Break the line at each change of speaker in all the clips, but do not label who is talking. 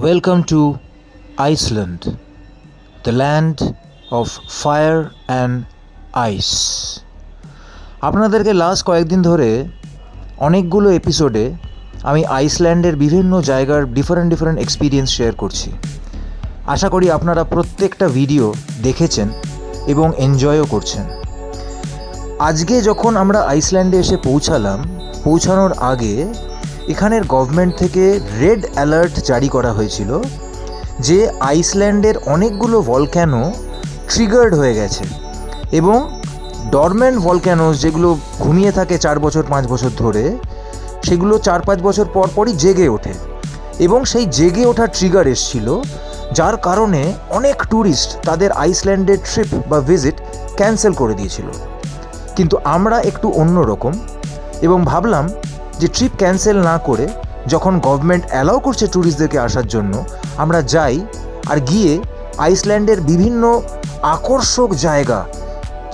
Welcome to Iceland, the land of fire and ice. আপনাদেরকে last কয়েকদিন ধরে অনেকগুলো এপিসোডে আমি আইসল্যান্ডের বিভিন্ন জায়গার ডিফারেন্ট এক্সপিরিয়েন্স শেয়ার করছি। আশা করি আপনারা প্রত্যেকটা ভিডিও দেখেছেন এবং এনজয়ও করছেন। আজকে যখন আমরা আইসল্যান্ডে এসে পৌঁছানোর আগে এখানের গভর্নমেন্ট থেকে রেড অ্যালার্ট জারি করা হয়েছিল যে আইসল্যান্ডের অনেকগুলো ভলক্যানো ট্রিগার্ড হয়ে গেছে এবং ডরমেন্ট ভলক্যানোস যেগুলো ঘুমিয়ে থাকে 4 বছর 5 বছর ধরে, সেগুলো 4-5 বছর পরই জেগে ওঠে এবং সেই জেগে ওঠা ট্রিগার এসছিল, যার কারণে অনেক ট্যুরিস্ট তাদের আইসল্যান্ডের ট্রিপ বা ভিজিট ক্যান্সেল করে দিয়েছিল। কিন্তু আমরা একটু অন্যরকম এবং ভাবলাম যে ট্রিপ ক্যান্সেল না করে যখন গভর্নমেন্ট অ্যালাউ করছে ট্যুরিস্টদেরকে আসার জন্য, আমরা যাই আর গিয়ে আইসল্যান্ডের বিভিন্ন আকর্ষক জায়গা,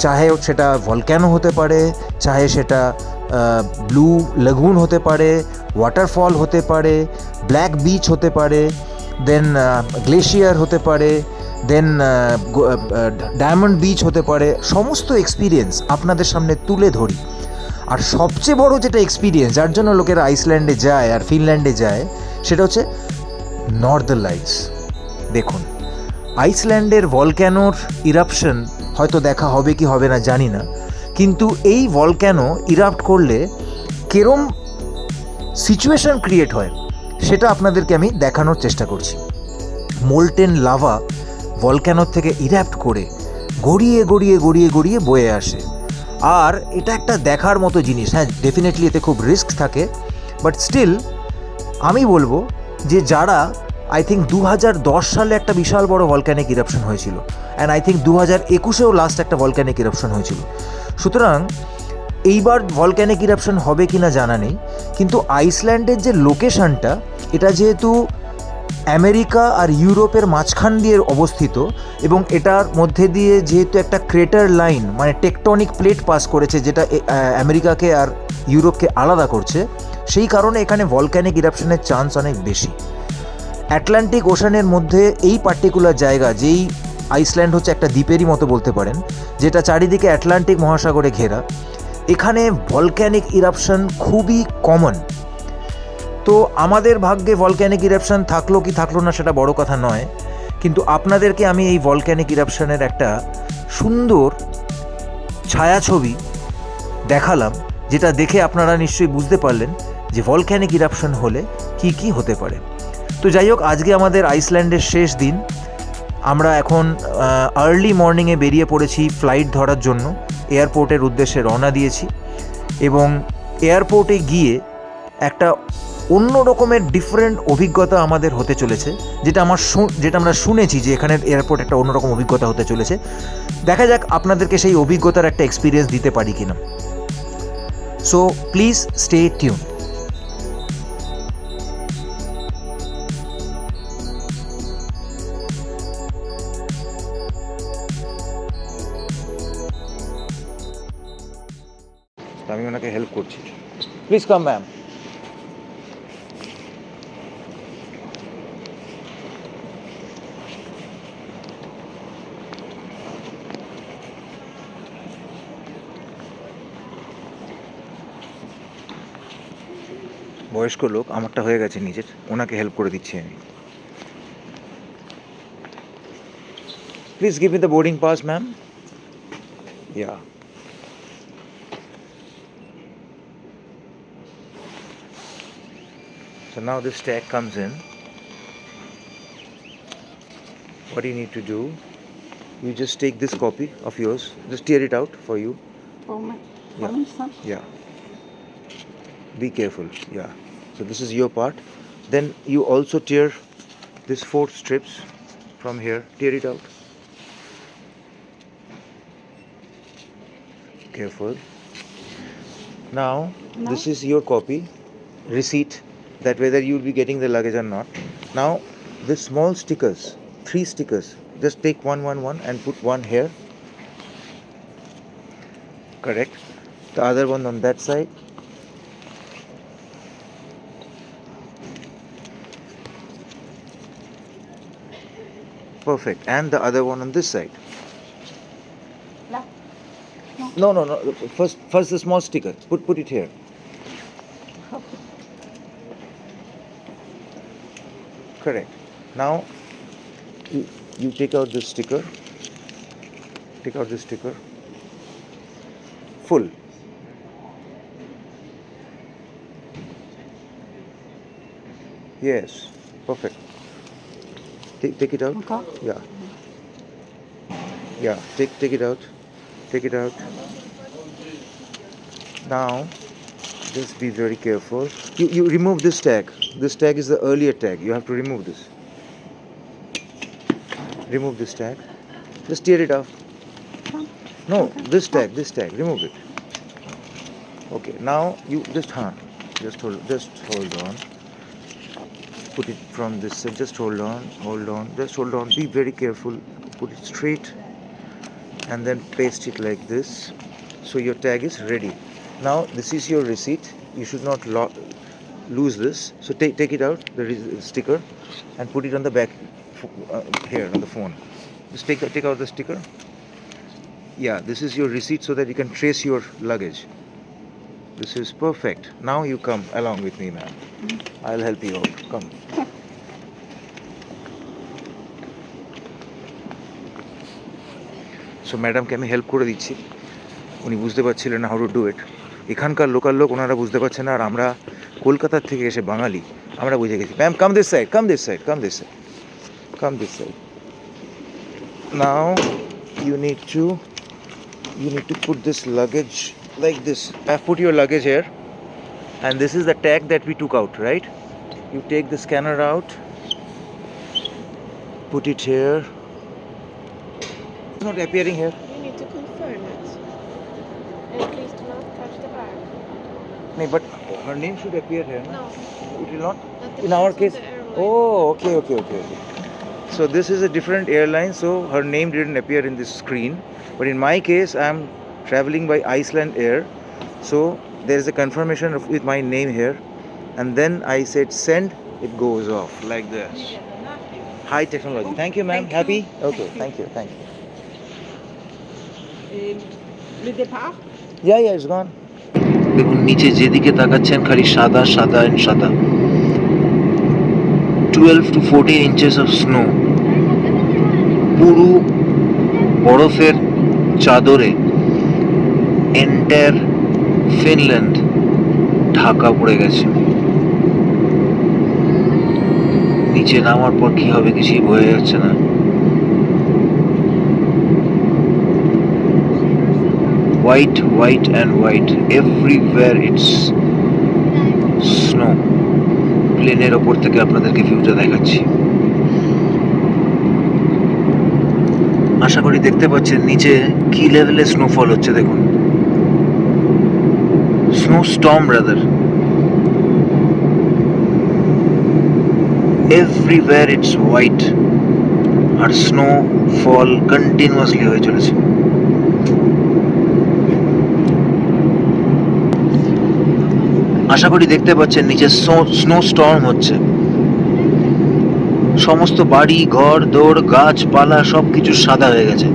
চাহে সেটা ভলক্যানো হতে পারে, চাহে সেটা ব্লু লাগুন হতে পারে, ওয়াটারফল হতে পারে, ব্ল্যাক বিচ হতে পারে, দেন গ্লেশিয়ার হতে পারে, দেন ডায়মন্ড বিচ হতে পারে, সমস্ত এক্সপিরিয়েন্স আপনাদের সামনে তুলে ধরি। আর সবচেয়ে বড় যেটা এক্সপিরিয়েন্স যার জন্য লোকেরা আইসল্যান্ডে যায় আর ফিনল্যান্ডে যায়, সেটা হচ্ছে নর্দার্ন লাইটস। দেখুন, আইসল্যান্ডের ভলক্যানোর ইরাপশন হয়তো দেখা হবে কি হবে না জানি না, কিন্তু এই ভলক্যানো ইরাপ্ট করলে কেরম সিচুয়েশন ক্রিয়েট হয় সেটা আপনাদেরকে আমি দেখানোর চেষ্টা করছি। মোল্টেন লাভা ভলক্যানোর থেকে ইরাপ্ট করে গড়িয়ে বয়ে আসে, আর এটা একটা দেখার মতো জিনিস। হ্যাঁ, ডেফিনেটলি এতে খুব রিস্ক থাকে, বাট স্টিল আমি বলবো যে যারা আই থিঙ্ক 2010 সালে একটা বিশাল বড় ভলক্যানিক ইরাপশন হয়েছিল, অ্যান্ড আই থিঙ্ক 2021-এও লাস্ট একটা ভলক্যানিক ইরাপশন হয়েছিল। সুতরাং এইবার ভলক্যানিক ইরাপশন হবে কি না জানা নেই, কিন্তু আইসল্যান্ডের যে লোকেশনটা, এটা যেহেতু আমেরিকা আর ইউরোপের মাঝখান দিয়ে অবস্থিত এবং এটার মধ্যে দিয়ে যেহেতু একটা ক্রেটার লাইন মানে টেকটনিক প্লেট পাস করেছে, যেটা আমেরিকাকে আর ইউরোপকে আলাদা করছে, সেই কারণে এখানে ভলক্যানিক ইরাপশনের চান্স অনেক বেশি। অ্যাটলান্টিক ওশানের মধ্যে এই পার্টিকুলার জায়গা, যেই আইসল্যান্ড হচ্ছে একটা দ্বীপেরই মতো বলতে পারেন, যেটা চারিদিকে আটলান্টিক মহাসাগরে ঘেরা, এখানে ভলক্যানিক ইরাপশন খুবই কমন। তো আমাদের ভাগ্যে ভলক্যানিক ইরাপশন থাকলো কি থাকলো না সেটা বড় কথা নয়, কিন্তু আপনাদেরকে আমি এই ভলক্যানিক ইরাপশনের একটা সুন্দর ছায়াছবি দেখালাম, যেটা দেখে আপনারা নিশ্চয়ই বুঝতে পারলেন যে ভলক্যানিক ইরাপশন হলে কি হতে পারে। তো যাই হোক, আজকে আমাদের আইসল্যান্ডের শেষ দিন। আমরা এখন আর্লি মর্নিংয়ে বেরিয়ে পড়েছি ফ্লাইট ধরার জন্য, এয়ারপোর্টের উদ্দেশ্যে রওনা দিয়েছি এবং এয়ারপোর্টে গিয়ে একটা অন্য রকমের ডিফারেন্ট অভিজ্ঞতা আমাদের হতে চলেছে, যেটা আমরা শুনেছি যে এখানের এয়ারপোর্ট একটা অন্যরকম অভিজ্ঞতা হতে চলেছে। দেখা যাক আপনাদেরকে সেই অভিজ্ঞতার একটা এক্সপিরিয়েন্স দিতে পারি কিনা। So please stay tuned. আমি ওনাকে হেল্প করছি। Please come ma'am. বয়স্ক লোক, আমারটা হয়ে গেছে নিজের, ওনাকে হেল্প করে দিচ্ছি আমি। Please give me the boarding pass ma'am. Yeah, so now this tag comes in. What you need to do, you just take this copy of yours, just tear it out for you.
Oh my,
Yeah.
son.
Yeah, be careful. Yeah, so this is your part. Then you also tear this 4 strips from here, tear it out. Careful. Now this is your copy receipt, that whether you will be getting the luggage or not. Now the small stickers, 3 stickers, just take one and put one here. Correct. The other one on that side. Perfect. And the other one on this side.
No.
No. First the small sticker. Put it here. Correct. Now you take out this sticker. Take out this sticker. Full. Yes. Perfect. Take it out.
Okay.
Yeah. Yeah. Take it out. Take it out. Now, just be very careful. You remove this tag. This tag is the earlier tag. You have to remove this. Remove this tag. Just tear it off. No, this tag. Remove it. Okay. Now you just hold on. Put it from this side. Just hold on. Just hold on. Be very careful. Put it straight, and then paste it like this. So your tag is ready. Now this is your receipt. You should not lose this. So take it out, the sticker, and put it on the back here on the phone. Just take out the sticker. Yeah, this is your receipt so that you can trace your luggage. This is perfect. Now you come along with me, ma'am. I'll help you out. Come. So ম্যাডামকে আমি help করে দিচ্ছি, উনি বুঝতে পারছিলেন না how to do it. এখানকার local লোক ওনারা বুঝতে পারছেন না, আর আমরা কলকাতার থেকে এসে বাঙালি আমরা বুঝে গেছি। Ma'am come this side, come this side, come this side, come this side. Now you need to put this luggage like this. I've put your luggage here, and this is the tag that we took out, right? You take the scanner out, put it here. It's not appearing here.
You need to confirm it. And please do not touch the bag.
No, but her name should appear here, no?
No,
It will not?
that
In our
depends
case?
on the airline.
Oh, okay. So this is a different airline, so her name didn't appear in this screen. But in my case, I'm traveling by Iceland Air, so there is a confirmation with my name here, and then I said send, it goes off like this. High technology. Thank you, ma'am.
Thank you.
Happy? Okay, thank you.
Le départ?
Yeah, it's gone. দেখুন নিচে যেদিকে তাকাচ্ছেন খালি সাদা and সাদা। 12 to 14 inches of snow. পুরো বরফের চাদরে entire Finland Dhaka পড়ে গেছে। নিচে নামার পর কি হবে কিছুই বোঝা যাচ্ছে না। White and white. Everywhere it's snow. প্লেনের ওপর থেকে আপনাদেরকে ভিউটা দেখাচ্ছি। আশা করি দেখতে পাচ্ছেন নিচে কি লেভেলে স্নোফল হচ্ছে। দেখুন, snow storm rather. Everywhere it's white, আর স্নোফল কন্টিনিউয়াসলি হয়ে চলেছে। আশা করি দেখতে পাচ্ছেন নিচে স্নো স্টর্ম হচ্ছে। সমস্ত বাড়ি ঘর দৌড় গাছপালা সব কিছু সাদা হয়ে গেছে।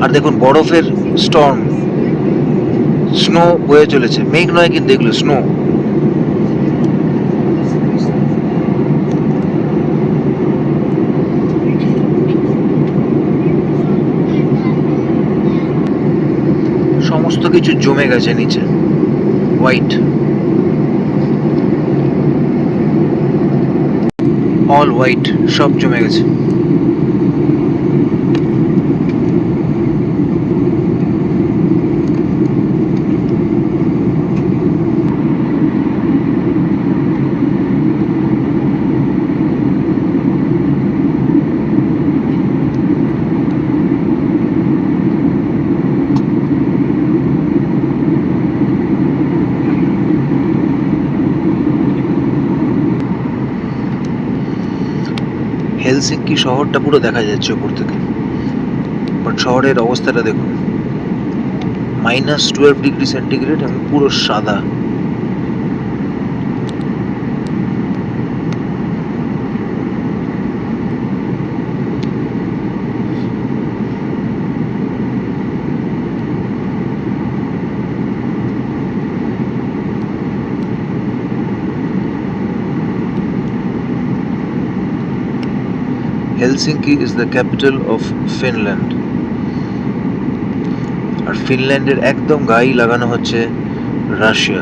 আর দেখুন বরফের স্টর্ম, স্নো বয়ে চলেছে। মেঘ নয় কিন্তু এগুলো স্নো। সমস্ত কিছু জমে গেছে নিচে, হোয়াইট, অল হোয়াইট, সব জমে গেছে। হেলসিঙ্কি শহরটা পুরো দেখা যাচ্ছে উপর থেকে, বাট শহরের অবস্থাটা দেখুন, -12 ডিগ্রি সেন্টিগ্রেড এবং পুরো সাদা। Helsinki is the capital of Finland. আর ফিনল্যান্ডের একদম গায়ে লাগানো হচ্ছে রাশিয়া,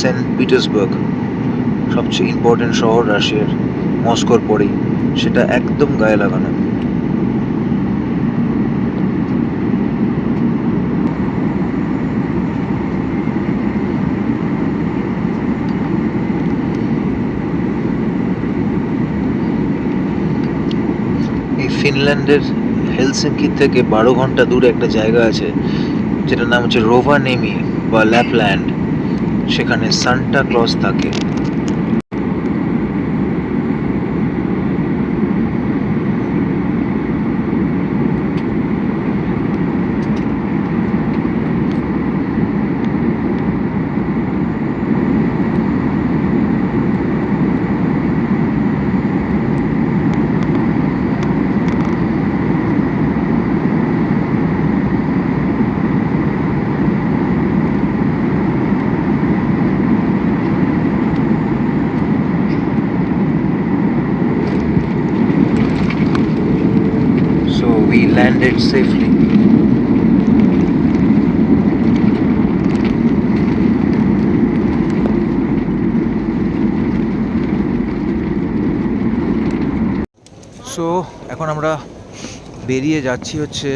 সেন্ট পিটার্সবার্গ, সবচেয়ে ইম্পর্টেন্ট শহর রাশিয়ার, মস্কোর পরেই, সেটা একদম গায়ে লাগানো। এই ফিনল্যান্ডের হেলসিঙ্কি থেকে 12 ঘন্টা দূরে একটা জায়গা আছে যেটার নাম হচ্ছে রোভানেমি বা ল্যাপল্যান্ড। সেখানে সান্টা ক্লজ থাকে। So we landed safely. So এখন আমরা বেরিয়ে যাচ্ছি হচ্ছে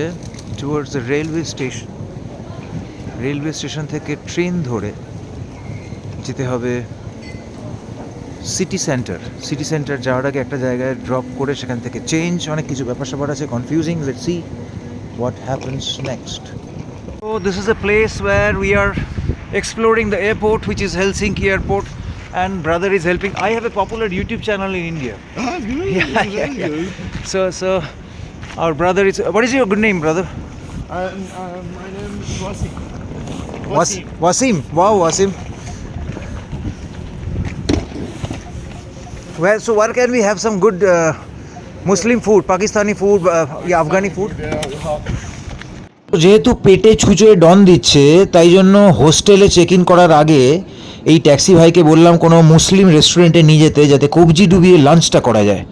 towards the railway station. Railway station থেকে ট্রেন ধরে যেতে হবে সিটি সেন্টার। সিটি সেন্টার যাওয়ার আগে একটা জায়গায় ড্রপ করে সেখান থেকে চেঞ্জ, অনেক কিছু ব্যাপার স্যাপার আছে, confusing. Let's see what happens next. So this is a place where we are exploring the airport, which is Helsinki Airport, and brother is helping. I have a popular YouTube channel in India.
Ah, good.
Yeah. So our brother is. What is your good name, brother?
My name is Wasim.
Wasim. Wow, Wasim. Well, so where can we have some good Muslim food, Pakistani food, Afghani food? যেহেতু পেটে ছুঁচোয় ডন দিচ্ছে, তাই জন্য হোস্টেলে check in করার আগে এই taxi ভাইকে বললাম কোনো মুসলিম রেস্টুরেন্টে নিয়ে যেতে, যাতে কবজি ডুবিয়ে লাঞ্চটা করা যায়।